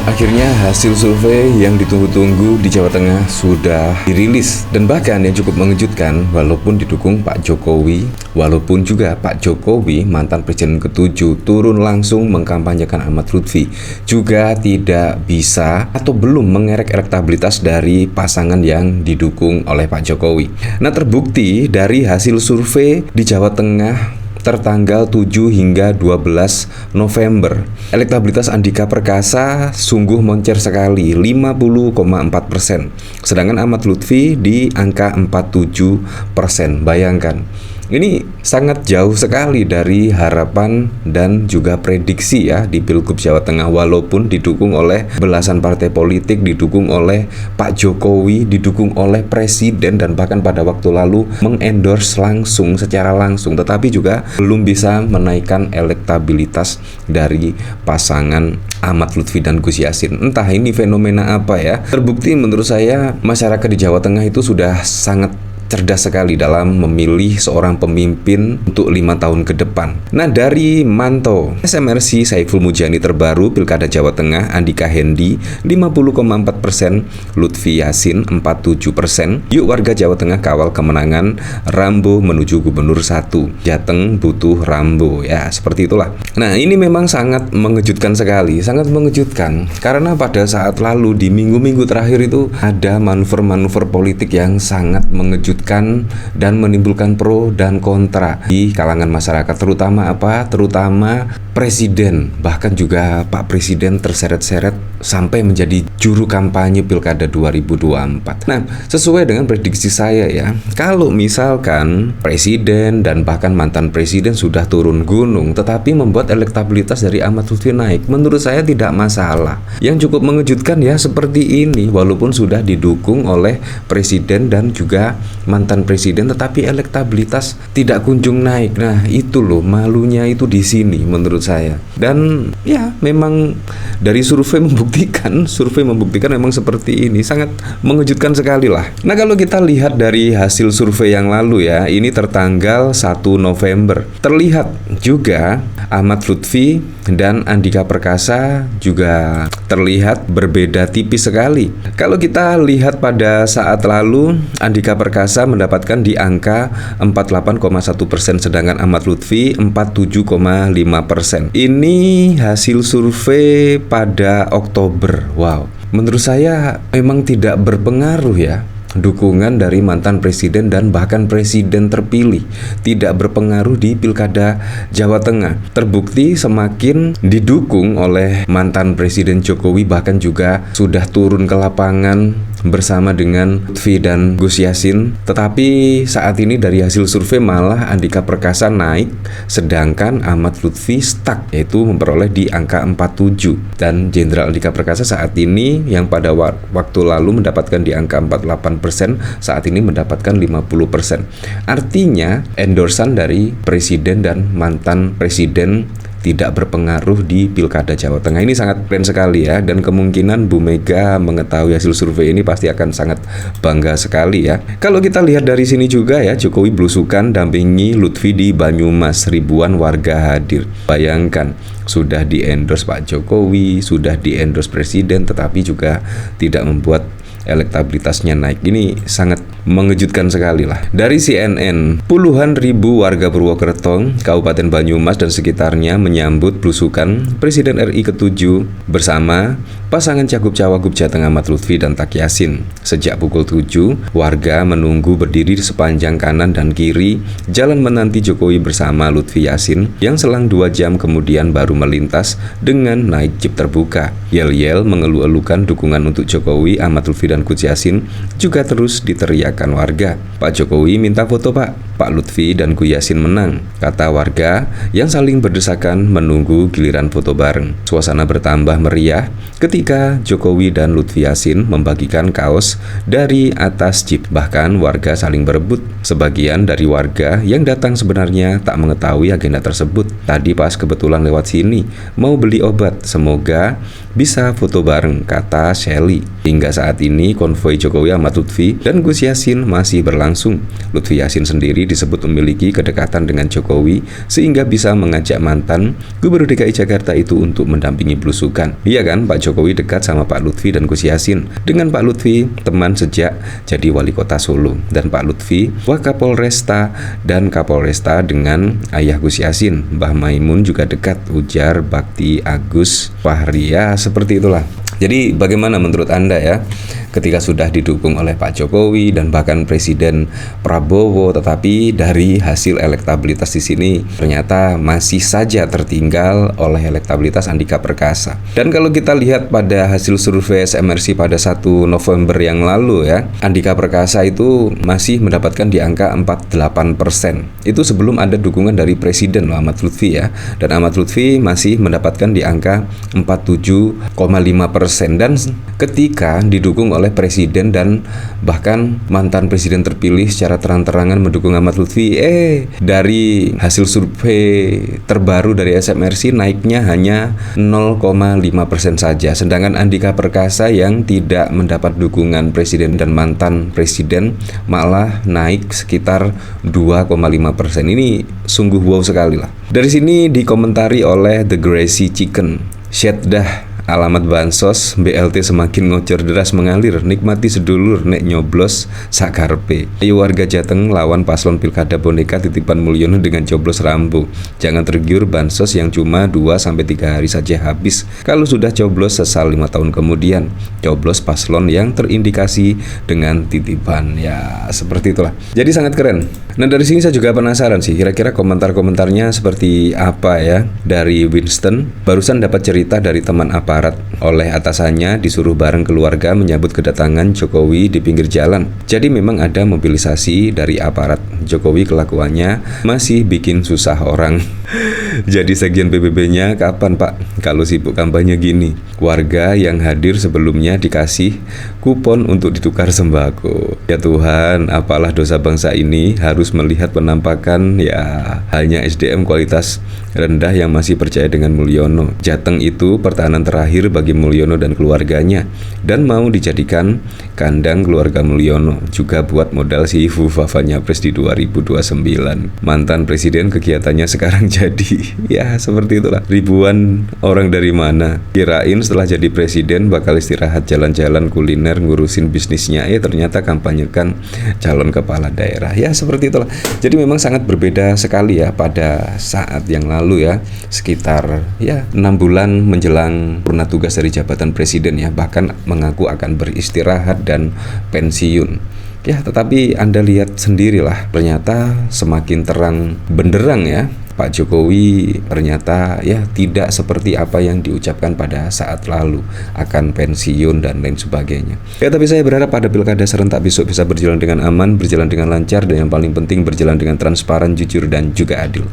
Akhirnya hasil survei yang ditunggu-tunggu di Jawa Tengah sudah dirilis. Dan bahkan yang cukup mengejutkan, walaupun didukung Pak Jokowi, walaupun juga Pak Jokowi, mantan Presiden ke-7, turun langsung mengkampanyekan Ahmad Lutfi, juga tidak bisa atau belum mengerek elektabilitas dari pasangan yang didukung oleh Pak Jokowi. Nah, terbukti dari hasil survei di Jawa Tengah tertanggal 7 hingga 12 November. Elektabilitas Andika Perkasa sungguh moncer sekali, 50,4%. Sedangkan Ahmad Lutfi di angka 47%. Bayangkan. Ini sangat jauh sekali dari harapan dan juga prediksi ya di Pilgub Jawa Tengah, walaupun didukung oleh belasan partai politik, didukung oleh Pak Jokowi, didukung oleh Presiden, dan bahkan pada waktu lalu mengendorse langsung secara langsung, tetapi juga belum bisa menaikkan elektabilitas dari pasangan Ahmad Lutfi dan Gus Yassin. Entah ini fenomena apa ya. Terbukti menurut saya masyarakat di Jawa Tengah itu sudah sangat cerdas sekali dalam memilih seorang pemimpin untuk 5 tahun ke depan. Nah, dari Manto SMRC Saiful Mujani terbaru Pilkada Jawa Tengah, Andika Hendi 50,4%, Lutfi Yassin 47%. Yuk warga Jawa Tengah kawal kemenangan Rambo menuju Gubernur 1. Jateng butuh Rambo. Ya, seperti itulah. Nah, ini memang sangat mengejutkan sekali, sangat mengejutkan, karena pada saat lalu di minggu-minggu terakhir itu ada manuver-manuver politik yang sangat mengejutkan dan menimbulkan pro dan kontra di kalangan masyarakat, terutama Presiden, bahkan juga Pak Presiden terseret-seret sampai menjadi juru kampanye Pilkada 2024. Nah, sesuai dengan prediksi saya ya, kalau misalkan Presiden dan bahkan mantan Presiden sudah turun gunung tetapi membuat elektabilitas dari Ahmad Lutfi naik, menurut saya tidak masalah. Yang cukup mengejutkan ya seperti ini, walaupun sudah didukung oleh Presiden dan juga mantan Presiden, tetapi elektabilitas tidak kunjung naik. Nah, itu loh malunya itu di sini menurut saya. Dan ya memang dari survei membuktikan memang seperti ini, sangat mengejutkan sekali lah. Nah, kalau kita lihat dari hasil survei yang lalu ya, ini tertanggal 1 November. Terlihat juga Ahmad Lutfi dan Andika Perkasa juga terlihat berbeda tipis sekali. Kalau kita lihat pada saat lalu, Andika Perkasa mendapatkan di angka 48,1%, sedangkan Ahmad Lutfi 47,5%. Ini hasil survei pada Oktober. Wow, menurut saya memang tidak berpengaruh ya. Dukungan dari mantan presiden dan bahkan presiden terpilih tidak berpengaruh di Pilkada Jawa Tengah. Terbukti semakin didukung oleh mantan Presiden Jokowi, bahkan juga sudah turun ke lapangan bersama dengan Lutfi dan Gus Yassin. Tetapi saat ini dari hasil survei malah Andika Perkasa naik, sedangkan Ahmad Lutfi stuck, yaitu memperoleh di angka 47. Dan Jenderal Andika Perkasa saat ini yang pada waktu lalu mendapatkan di angka 48%, saat ini mendapatkan 50%. Artinya endorsan dari presiden dan mantan presiden tidak berpengaruh di Pilkada Jawa Tengah. Ini sangat keren sekali ya, dan kemungkinan Bu Mega mengetahui hasil survei ini pasti akan sangat bangga sekali ya. Kalau kita lihat dari sini juga ya, Jokowi belusukan dampingi Lutfi di Banyumas, ribuan warga hadir. Bayangkan, sudah di-endorse Pak Jokowi, sudah di-endorse Presiden, tetapi juga tidak membuat elektabilitasnya naik. Ini sangat mengejutkan sekali lah. Dari CNN, puluhan ribu warga Purwokerto, Kabupaten Banyumas dan sekitarnya menyambut belusukan Presiden RI ke-7 bersama pasangan Cagup-Cawagup Jateng Ahmad Lutfi dan Tak Yassin. Sejak pukul 7, warga menunggu berdiri di sepanjang kanan dan kiri jalan menanti Jokowi bersama Lutfi Yassin, yang selang 2 jam kemudian baru melintas dengan naik jeep terbuka. Yel-yel mengeluh-elukan dukungan untuk Jokowi, Ahmad Lutfi dan Gus Yassin juga terus diteriakan warga. Pak Jokowi minta foto Pak Lutfi dan Gus Yassin menang, kata warga yang saling berdesakan menunggu giliran foto bareng. Suasana bertambah meriah ketika Jokowi dan Lutfi Yassin membagikan kaos dari atas jeep. Bahkan warga saling berebut. Sebagian dari warga yang datang sebenarnya tak mengetahui agenda tersebut. Tadi pas kebetulan lewat sini mau beli obat, semoga bisa foto bareng, kata Shelly. Hingga saat ini konvoi Jokowi Ahmad Lutfi dan Gus Yassin masih berlangsung. Lutfi Yassin sendiri disebut memiliki kedekatan dengan Jokowi sehingga bisa mengajak mantan Gubernur DKI Jakarta itu untuk mendampingi belusukan. Iya kan, Pak Jokowi dekat sama Pak Lutfi dan Gus Yassin. Dengan Pak Lutfi teman sejak jadi wali kota Solo, dan Pak Lutfi Wakapolresta dan Kapolresta dengan ayah Gus Yassin. Mbah Maimun juga dekat, ujar Bakti Agus Fahria, seperti itulah. Jadi bagaimana menurut Anda ya, ketika sudah didukung oleh Pak Jokowi dan bahkan Presiden Prabowo, tetapi dari hasil elektabilitas di sini ternyata masih saja tertinggal oleh elektabilitas Andika Perkasa. Dan kalau kita lihat pada hasil survei SMRC pada 1 November yang lalu ya, Andika Perkasa itu masih mendapatkan di angka 48%. Itu sebelum ada dukungan dari Presiden Ahmad Lutfi ya. Dan Ahmad Lutfi masih mendapatkan di angka 47,5%. Dan ketika didukung oleh Presiden dan bahkan mantan Presiden terpilih secara terang-terangan mendukung Ahmad Lutfi, dari hasil survei terbaru dari SMRC naiknya hanya 0,5% saja. Sedangkan Andika Perkasa yang tidak mendapat dukungan Presiden dan mantan Presiden malah naik sekitar 2,5%. Ini sungguh wow sekali lah. Dari sini dikomentari oleh The Grassy Chicken. Syed dah, alamat bansos BLT semakin ngocor deras mengalir, nikmati sedulur nek nyoblos sakarpe. Ayo warga Jateng lawan paslon pilkada boneka titipan Mulyono dengan coblos rambu. Jangan tergiur bansos yang cuma 2-3 hari saja habis. Kalau sudah coblos sesal 5 tahun kemudian. Coblos paslon yang terindikasi dengan titipan. Ya seperti itulah. Jadi sangat keren. Nah dari sini saya juga penasaran sih, kira-kira komentar-komentarnya seperti apa ya. Dari Winston, barusan dapat cerita dari teman aparat. Oleh atasannya disuruh bareng keluarga menyambut kedatangan Jokowi di pinggir jalan. Jadi memang ada mobilisasi dari aparat. Jokowi kelakuannya masih bikin susah orang. Jadi sekian PBB-nya kapan Pak? Kalau sibuk kampanye gini. Warga yang hadir sebelumnya dikasih kupon untuk ditukar sembako. Ya Tuhan, apalah dosa bangsa ini harus melihat penampakan ya hanya SDM kualitas rendah yang masih percaya dengan Mulyono. Jateng itu pertahanan terakhir bagi Mulyono dan keluarganya, dan mau dijadikan kandang keluarga Mulyono juga buat modal si Fufafanya Pres di 2029. Mantan presiden kegiatannya sekarang jadi ya seperti itulah. Ribuan orang dari mana? Kirain setelah jadi presiden bakal istirahat jalan-jalan kuliner ngurusin bisnisnya, ternyata kampanyekan calon kepala daerah. Ya seperti itulah. Jadi memang sangat berbeda sekali ya pada saat yang lalu ya, sekitar ya 6 bulan menjelang purna tugas dari jabatan presiden ya, bahkan mengaku akan beristirahat dan pensiun. Ya, tetapi Anda lihat sendirilah, ternyata semakin terang benderang ya, Pak Jokowi ternyata ya tidak seperti apa yang diucapkan pada saat lalu akan pensiun dan lain sebagainya. Ya, tapi saya berharap pada pilkada serentak besok bisa berjalan dengan aman, berjalan dengan lancar, dan yang paling penting berjalan dengan transparan, jujur, dan juga adil.